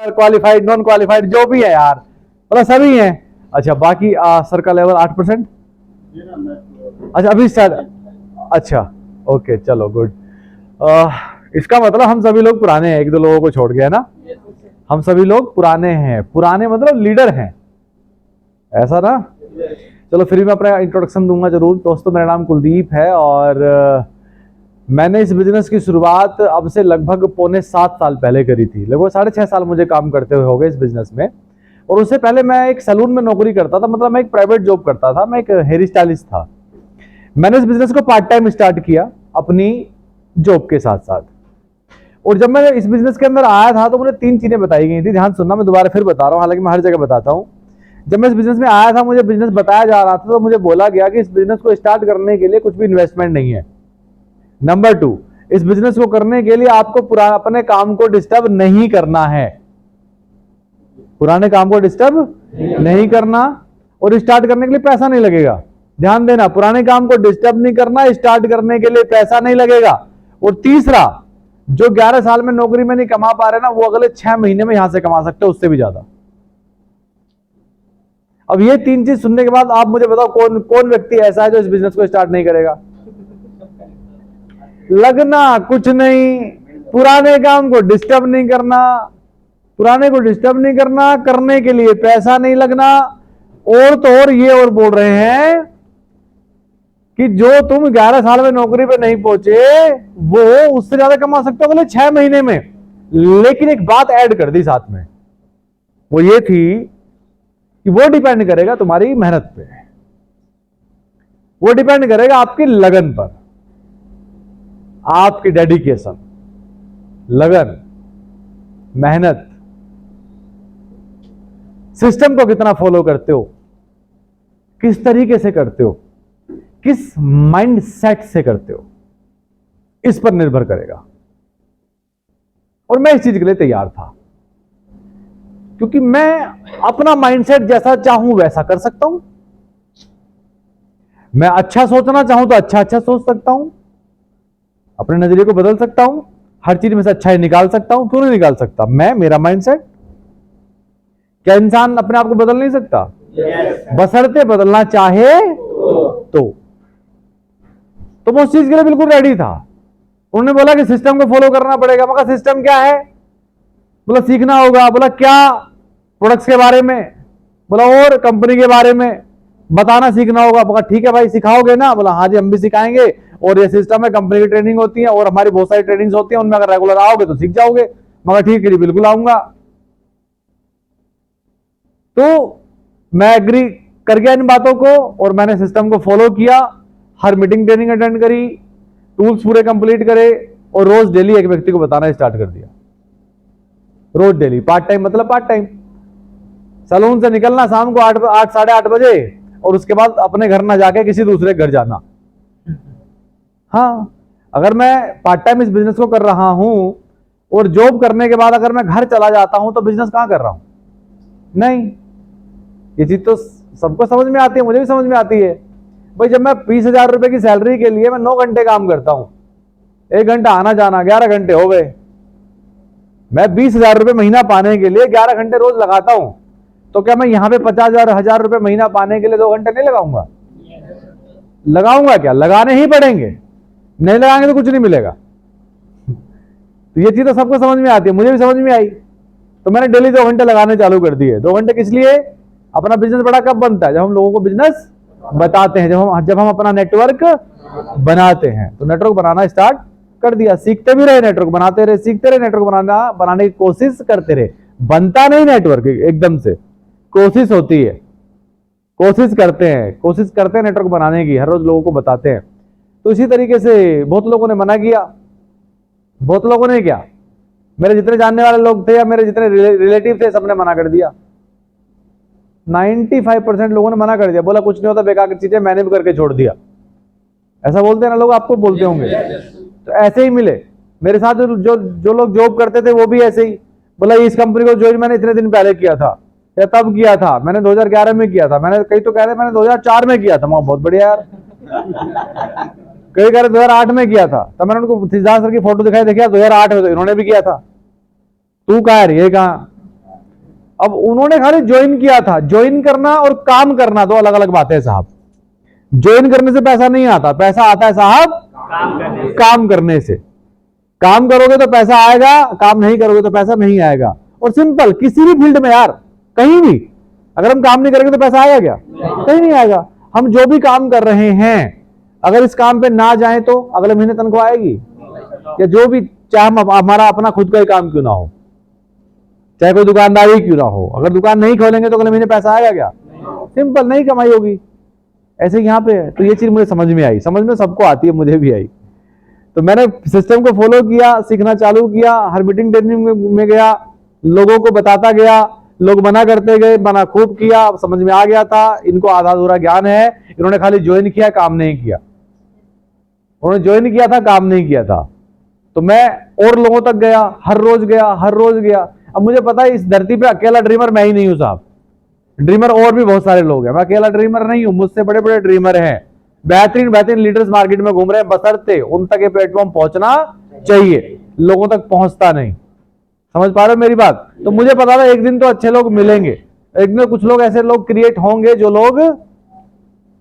Qualified, non qualified, जो भी है यार, मतलब सभी हैं। अच्छा, बाकी सर का लेवल 8%। अच्छा, अभी स्टार्ट। अच्छा, ओके, चलो गुड। इसका मतलब हम सभी लोग पुराने हैं, एक दो लोगों को छोड़ के, है ना? हम सभी लोग पुराने हैं, पुराने मतलब लीडर हैं, ऐसा ना? चलो फिर मैं अपना इंट्रोडक्शन दूंगा जरूर। दोस्तों, मेरा नाम कुलदीप है और मैंने इस बिजनेस की शुरुआत अब से लगभग पौने 7 साल पहले करी थी। लगभग 6.5 साल मुझे काम करते हुए हो गए इस बिजनेस में। और उससे पहले मैं एक सैलून में नौकरी करता था, मतलब मैं एक प्राइवेट जॉब करता था, मैं एक हेयर स्टाइलिस्ट था। मैंने इस बिजनेस को पार्ट टाइम स्टार्ट किया अपनी जॉब के साथ साथ। और जब मैं इस बिजनेस के अंदर आया था तो मुझे 3 चीजें बताई गई थी। ध्यान सुनना, मैं दोबारा फिर बता रहा हूँ, हालांकि मैं हर जगह बताता हूँ। जब मैं इस बिजनेस में आया था, मुझे बिजनेस बताया जा रहा था, तो मुझे बोला गया कि इस बिजनेस को स्टार्ट करने के लिए कुछ भी इन्वेस्टमेंट नहीं है। नंबर 2, इस बिजनेस को करने के लिए आपको अपने काम को डिस्टर्ब नहीं करना है, पुराने काम को डिस्टर्ब नहीं करना, और स्टार्ट करने के लिए पैसा नहीं लगेगा। ध्यान देना, पुराने काम को डिस्टर्ब नहीं करना, स्टार्ट करने के लिए पैसा नहीं लगेगा। और तीसरा, जो 11 साल में नौकरी में नहीं कमा पा रहे ना, वो अगले 6 महीने में यहां से कमा सकते हो, उससे भी ज्यादा। अब ये 3 चीज सुनने के बाद आप मुझे बताओ, कौन कौन व्यक्ति ऐसा है जो इस बिजनेस को स्टार्ट नहीं करेगा? लगना कुछ नहीं, पुराने काम को डिस्टर्ब नहीं करना, पुराने को डिस्टर्ब नहीं करना, करने के लिए पैसा नहीं लगना। और तो और ये और बोल रहे हैं कि जो तुम 11 साल में नौकरी पे नहीं पहुंचे, वो उससे ज्यादा कमा सकते हो अगले 6 महीने में। लेकिन एक बात ऐड कर दी साथ में, वो ये थी कि वो डिपेंड करेगा तुम्हारी मेहनत पे, वो डिपेंड करेगा आपकी लगन पर, आपकी डेडिकेशन, लगन, मेहनत, सिस्टम को कितना फॉलो करते हो, किस तरीके से करते हो, किस माइंडसेट से करते हो, इस पर निर्भर करेगा। और मैं इस चीज के लिए तैयार था, क्योंकि मैं अपना माइंडसेट जैसा चाहूं वैसा कर सकता हूं। मैं अच्छा सोचना चाहूं तो अच्छा अच्छा सोच सकता हूं, अपने नजरिए को बदल सकता हूं, हर चीज में से अच्छा ही निकाल सकता हूं। क्यों नहीं निकाल सकता? मैं, मेरा माइंडसेट। क्या इंसान अपने आप को बदल नहीं सकता? बशर्ते बदलना चाहे तो मैं उस चीज के लिए बिल्कुल रेडी था। उन्होंने बोला कि सिस्टम को फॉलो करना पड़ेगा। मगर सिस्टम क्या है? बोला सीखना होगा। बोला क्या? प्रोडक्ट्स के बारे में। बोला और कंपनी के बारे में बताना सीखना होगा। बोला ठीक है भाई, सिखाओगे ना? बोला हाँ जी, हम भी सिखाएंगे। और ये सिस्टम है, कंपनी की ट्रेनिंग होती है और हमारी बहुत सारी ट्रेनिंग्स होती है, उनमें अगर रेगुलर आओगे तो सीख जाओगे। मगर ठीक है, बिल्कुल आऊंगा। तो मैं एग्री कर गया इन बातों को और मैंने सिस्टम को फॉलो किया। हर मीटिंग ट्रेनिंग अटेंड करी, टूल्स पूरे कंप्लीट करे और रोज डेली एक व्यक्ति को बताना स्टार्ट कर दिया। रोज डेली, पार्ट टाइम मतलब पार्ट टाइम। सैलून से निकलना शाम को 8 साढ़े 8 बजे और उसके बाद अपने घर ना जाके किसी दूसरे घर जाना। हाँ, अगर मैं पार्ट टाइम इस बिजनेस को कर रहा हूं और जॉब करने के बाद अगर मैं घर चला जाता हूं तो बिजनेस कहां कर रहा हूं? नहीं, ये चीज तो सबको समझ में आती है, मुझे भी समझ में आती है। भाई जब मैं 20,000 रुपए की सैलरी के लिए मैं 9 घंटे काम करता हूं, 1 घंटा आना जाना, 11 घंटे हो गए। मैं 20,000 रुपए महीना पाने के लिए 11 घंटे रोज लगाता हूं, तो क्या मैं यहां पे 50,000 रुपए महीना पाने के लिए 2 घंटे नहीं लगाऊंगा? लगाऊंगा। क्या लगाने ही पड़ेंगे, नहीं लगाएंगे तो कुछ नहीं मिलेगा। तो ये चीज तो सबको समझ में आती है, मुझे भी समझ में आई। तो मैंने डेली 2 घंटे लगाने चालू कर दिए। 2 घंटे किस लिए? अपना बिजनेस बड़ा कब बनता है? जब हम लोगों को बिजनेस बताते हैं, जब हम अपना नेटवर्क बनाते हैं। तो नेटवर्क बनाना स्टार्ट कर दिया, सीखते भी रहे, नेटवर्क बनाते रहे, सीखते रहे, नेटवर्क बनाने की कोशिश करते रहे। बनता नहीं नेटवर्क एकदम से, कोशिश होती है, कोशिश करते हैं नेटवर्क बनाने की, हर रोज लोगों को बताते हैं। तो इसी तरीके से बहुत लोगों ने मना किया, बहुत लोगों ने क्या, मेरे जितने जानने वाले लोग थे या मेरे जितने रिलेटिव थे, सबने मना कर दिया। 95% लोगों ने मना कर दिया, बोला कुछ नहीं होता, बेकार की चीजें, मैंने भी करके छोड़ दिया। ऐसा बोलते हैं ना लोग, आपको बोलते होंगे। तो ऐसे ही मिले मेरे साथ जो लोग जॉब करते थे, वो भी ऐसे ही बोला इस कंपनी को ज्वाइन मैंने इतने दिन पहले किया था या तब किया था, मैंने 2011 में किया था, मैंने कई तो कह रहे मैंने 2004 में किया था। मैं बहुत बढ़िया यार। कई कह रहे 2008 में किया था। तब मैंने उनको सिद्धार्थ सर की फोटो दिखाई, देखिए 2008 में तो इन्होंने भी किया था। तू कहा यार, ये कहा अब उन्होंने खाली ज्वाइन किया था। ज्वाइन करना और काम करना दो अलग अलग बातें हैं साहब। ज्वाइन करने से पैसा नहीं आता, पैसा आता है साहब काम करने से। काम करोगे तो पैसा आएगा, काम नहीं करोगे तो पैसा नहीं आएगा। और सिंपल, किसी भी फील्ड में यार, कहीं भी अगर हम काम नहीं करेंगे तो पैसा आएगा क्या? कहीं नहीं आएगा। हम जो भी काम कर रहे हैं, अगर इस काम पे ना जाए तो अगले महीने तनख्वाह आएगी? या जो भी, चाहे हमारा अपना खुद का ही काम क्यों ना हो, चाहे कोई दुकानदारी क्यों ना हो, अगर दुकान नहीं खोलेंगे तो अगले महीने पैसा आएगा क्या? सिंपल, नहीं कमाई होगी। ऐसे यहाँ पे है। तो ये चीज मुझे समझ में आई, समझ में सबको आती है, मुझे भी आई। तो मैंने सिस्टम को फॉलो किया, सीखना चालू किया, हर मीटिंग ट्रेनिंग में गया, लोगों को बताता गया, लोग मना करते गए, मना खूब किया, समझ में आ गया था। इनको आधा अधूरा ज्ञान है, इन्होंने खाली ज्वाइन किया, काम नहीं किया। उन्होंने ज्वाइन किया था, काम नहीं किया था। तो मैं और लोगों तक गया, हर रोज गया, हर रोज गया। अब मुझे पता है इस धरती पे अकेला ड्रीमर मैं ही नहीं हूं साहब, ड्रीमर और भी बहुत सारे लोग हैं, मैं अकेला ड्रीमर नहीं हूं। मुझसे बड़े बड़े ड्रीमर हैं, बेहतरीन बेहतरीन लीडर्स मार्केट में घूम रहे हैं, बशर्ते उन तक ये प्लेटफॉर्म पहुंचना चाहिए, लोगों तक पहुंचता नहीं। समझ पा रहे हो मेरी बात? तो मुझे पता था एक दिन तो अच्छे लोग मिलेंगे, एक दिन कुछ लोग ऐसे लोग क्रिएट होंगे जो लोग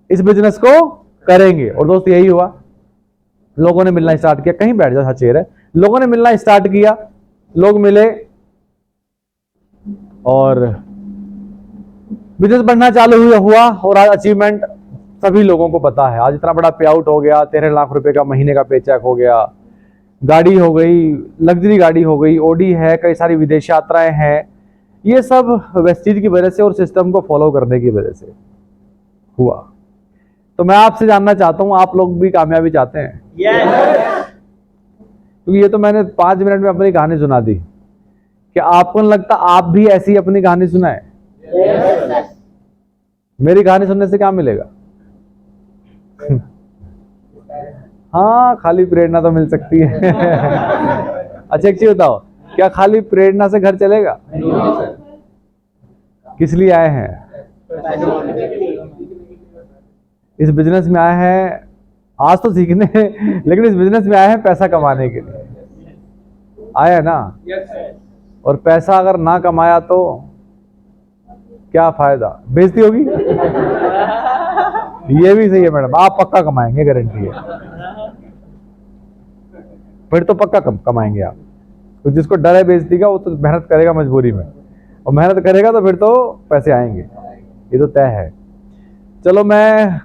इस बिजनेस को करेंगे। और दोस्त यही हुआ, लोगों ने मिलना स्टार्ट किया। कहीं बैठ जा, चेयर है। लोगों ने मिलना स्टार्ट किया, लोग मिले और बिजनेस बढ़ना चालू हुआ। और आज अचीवमेंट सभी लोगों को पता है। आज इतना बड़ा पे आउट हो गया, 13 लाख रुपए का महीने का पे चेक हो गया, गाड़ी हो गई, लग्जरी गाड़ी हो गई, ओडी है, कई सारी विदेश यात्राएं हैं। ये सब वेस्टीज की वजह से और सिस्टम को फॉलो करने की वजह से हुआ। तो मैं आपसे जानना चाहता हूं, आप लोग भी कामयाबी चाहते हैं? क्योंकि ये तो मैंने 5 मिनट में अपनी कहानी सुना दी। क्या आपको नहीं लगता आप भी ऐसी अपनी कहानी सुनाए? मेरी कहानी सुनने से क्या मिलेगा? हाँ, खाली प्रेरणा तो मिल सकती है। अच्छा एक चीज बताओ, क्या खाली प्रेरणा से घर चलेगा? किस लिए आए हैं? इस बिजनेस में आए हैं आज तो सीखने, लेकिन इस बिजनेस में आए हैं पैसा कमाने के लिए आए हैं ना। और पैसा अगर ना कमाया तो क्या फायदा? बेइज्जती होगी। ये भी सही है मैडम, आप पक्का कमाएंगे, गारंटी है। फिर तो पक्का कमाएंगे आप। तो जिसको डर है बेइज्जती का, वो तो मेहनत करेगा मजबूरी में, और मेहनत करेगा तो फिर तो पैसे आएंगे, ये तो तय है। चलो मैं